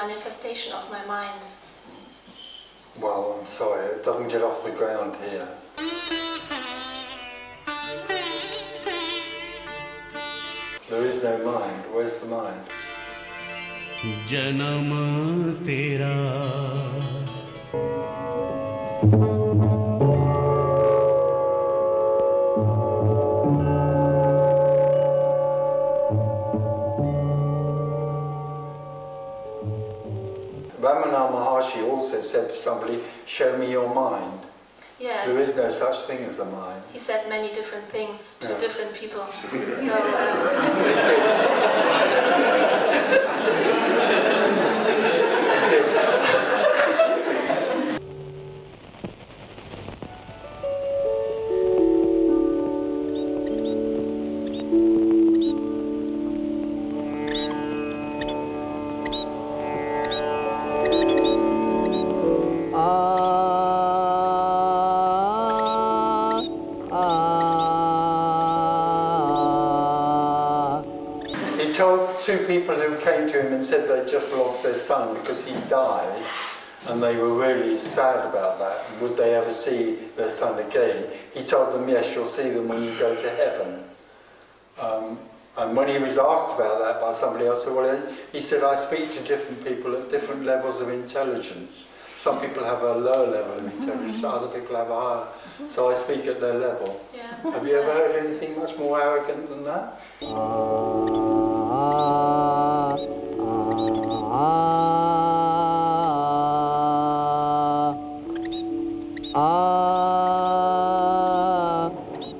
manifestation of my mind. Well, I'm sorry, it doesn't get off the ground here. There is no mind. Where's the mind? Janam tera Ramana Maharshi also said to somebody, show me your mind. Yeah. There is no such thing as the mind. He said many different things to different people. He told two people who came to him and said they'd just lost their son because he died, and they were really sad about that. Would they ever see their son again? He told them, yes, you'll see them when you go to heaven. And when he was asked about that by somebody else, he said, I speak to different people at different levels of intelligence. Some people have a lower level of intelligence, other people have a higher. So I speak at their level. Yeah, have you ever heard anything much more arrogant than that?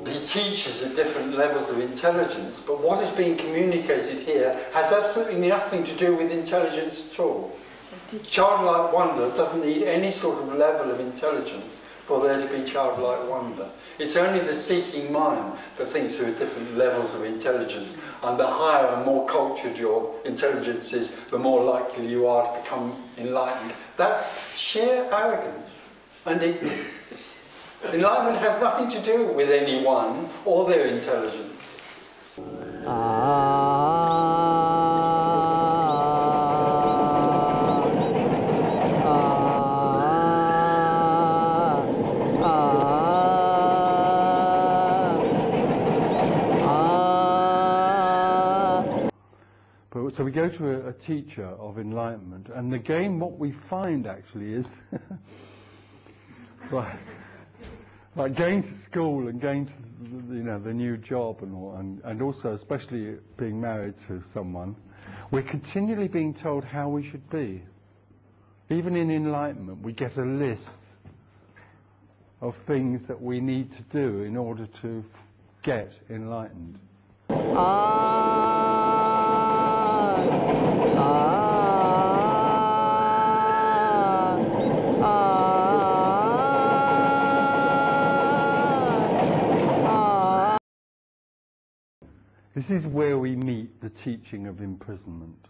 He teaches at different levels of intelligence, but what is being communicated here has absolutely nothing to do with intelligence at all. Childlike wonder doesn't need any sort of level of intelligence for there to be childlike wonder. It's only the seeking mind that thinks there are different levels of intelligence, and the higher and more cultured your intelligence is, the more likely you are to become enlightened. That's sheer arrogance and ignorance. Enlightenment has nothing to do with anyone or their intelligence. So we go to a teacher of enlightenment, and again what we find actually is like going to school and going to the new job and all, and also especially being married to someone, we're continually being told how we should be. Even in enlightenment, we get a list of things that we need to do in order to get enlightened. This is where we meet the teaching of imprisonment.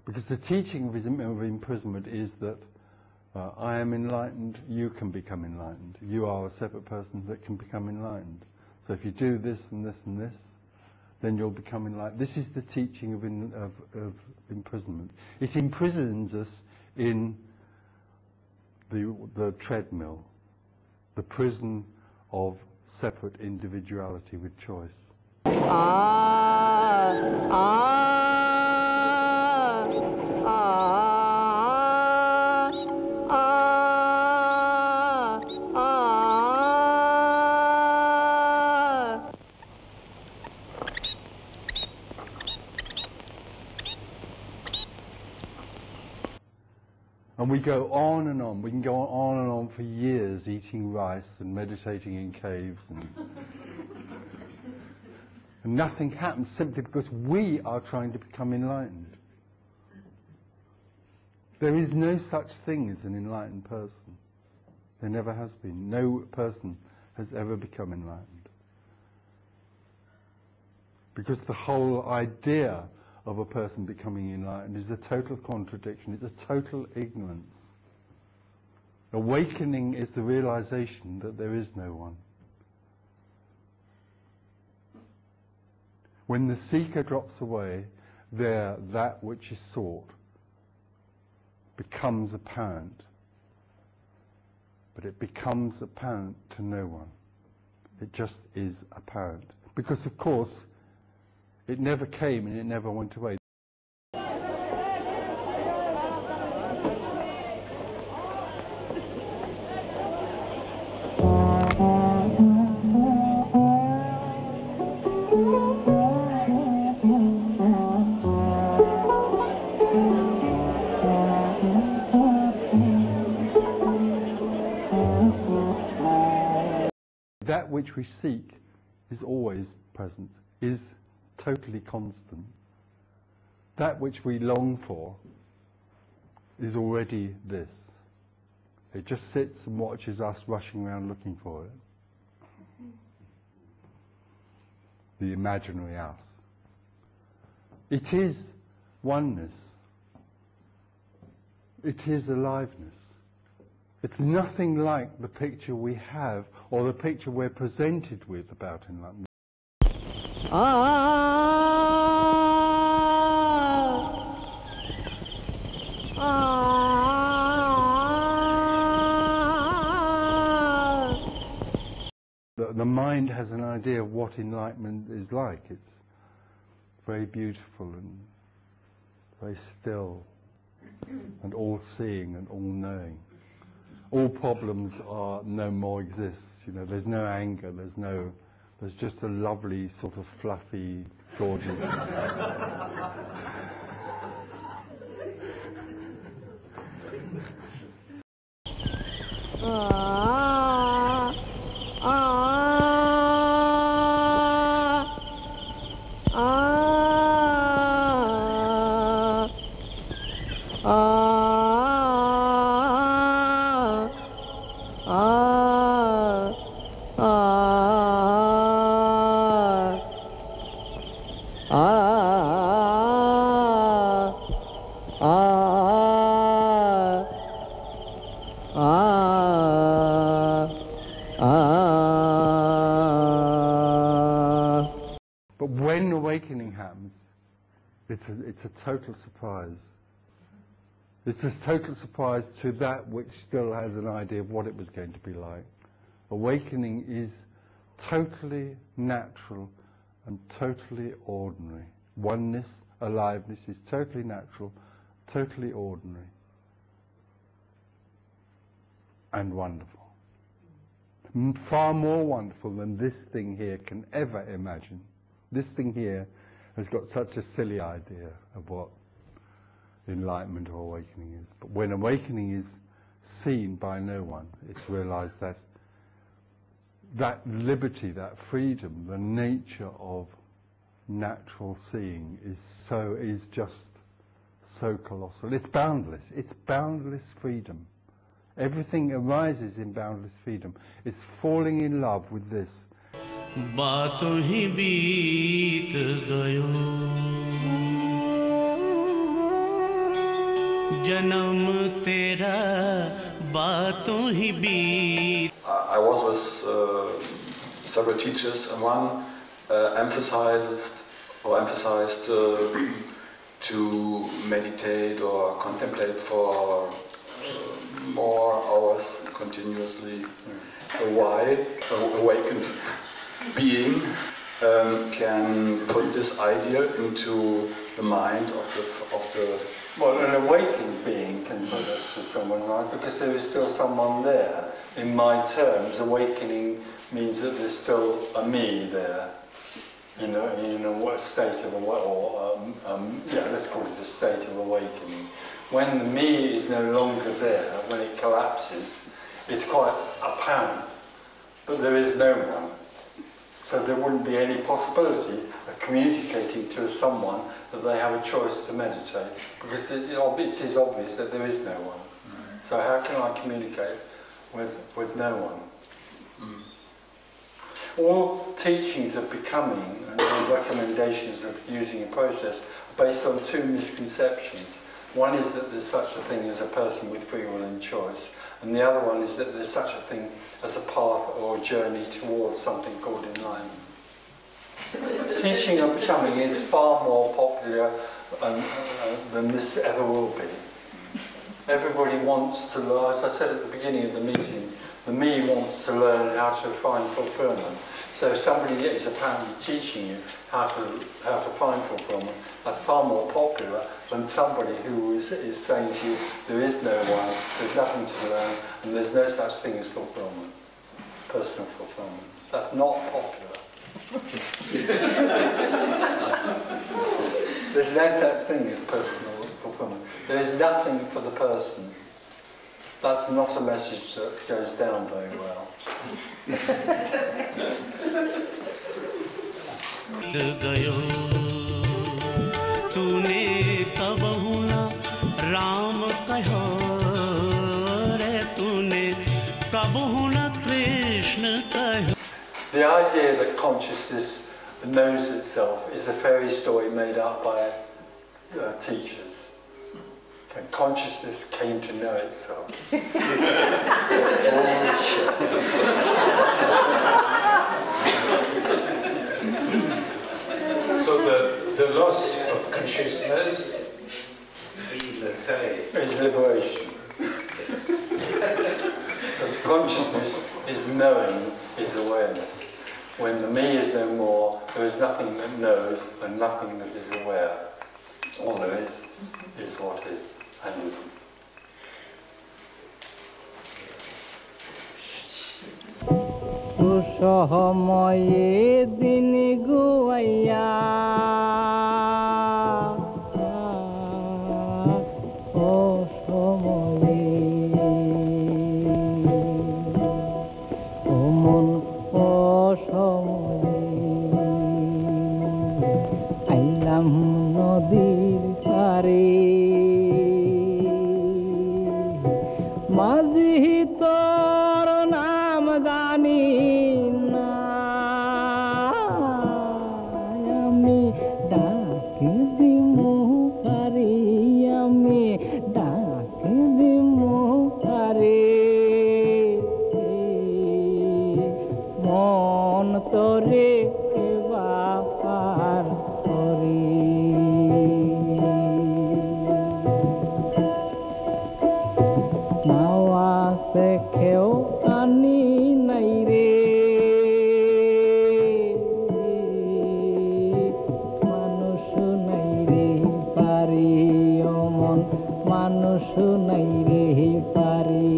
Because the teaching of imprisonment is that I am enlightened, you can become enlightened. You are a separate person that can become enlightened. So if you do this and this and this, then you'll become enlightened. This is the teaching of imprisonment. It imprisons us in the treadmill, the prison of separate individuality with choice. And we go on and on. We can go on and on for years eating rice and meditating in caves. And nothing happens simply because we are trying to become enlightened. There is no such thing as an enlightened person. There never has been. No person has ever become enlightened. Because the whole idea of a person becoming enlightened is a total contradiction. It's a total ignorance. Awakening is the realization that there is no one. When the seeker drops away there that which is sought becomes apparent, but it becomes apparent to no one. It just is apparent. Because of course, it never came and it never went away. That which we seek is always present, is totally constant. That which we long for is already this. It just sits and watches us rushing around looking for it. The imaginary us. It is oneness. It is aliveness. It's nothing like the picture we have or the picture we're presented with about enlightenment. The mind has an idea of what enlightenment is like. It's very beautiful and very still and all-seeing and all-knowing. All problems are no more exist. You know, there's no anger. There's just a lovely sort of fluffy, gorgeous. But when awakening happens, it's a total surprise. It's a total surprise to that which still has an idea of what it was going to be like. Awakening is totally natural and totally ordinary. Oneness, aliveness is totally natural, totally ordinary, and wonderful. Far more wonderful than this thing here can ever imagine. This thing here has got such a silly idea of what enlightenment or awakening is. But when awakening is seen by no one, it's realized that that liberty, that freedom, the nature of natural seeing is just so colossal. It's boundless. It's boundless freedom. Everything arises in boundless freedom. It's falling in love with this. बातों ही बीत गयो जन्म तेरा बातों ही बीत. I was with several teachers, and one emphasized to meditate or contemplate for more hours continuously. Why awakened being can put this idea into the mind of the Well, an awakened being can put us to someone, right? Because there is still someone there. In my terms, awakening means that there's still a me there. You know, in a state of let's call it a state of awakening. When the me is no longer there, when it collapses, it's quite apparent, but there is no one. So there wouldn't be any possibility of communicating to someone that they have a choice to meditate, because it is obvious that there is no one. Mm. So how can I communicate with no one? Mm. All teachings of becoming and recommendations of using a process are based on two misconceptions. One is that there's such a thing as a person with free will and choice, and the other one is that there's such a thing as a path or a journey towards something called enlightenment. Teaching of becoming is far more popular than this ever will be. Everybody wants to learn, as I said at the beginning of the meeting, the me wants to learn how to find fulfillment. So if somebody is apparently teaching you how to find fulfillment, that's far more popular than somebody who is saying to you, there is no one, there's nothing to learn, and there's no such thing as fulfillment, personal fulfillment. That's not popular. There's no such thing as personal fulfillment. There is nothing for the person. That's not a message that goes down very well. गयो तूने कबहु न राम कहो रे तूने कबहु न कृष्ण कहो. The idea that consciousness knows itself is a fairy story made up by teachers. And consciousness came to know itself. So the loss of consciousness is, let's say, is liberation. yes. Because consciousness is knowing, is awareness. When the me is no more, there is nothing that knows and nothing that is aware. All there is what is and isn't. Kusohomoye diniguaya Kusohomoye Omon Kusohomoye Ailam nodir pare Mazi tor naam jani Manushu naire pari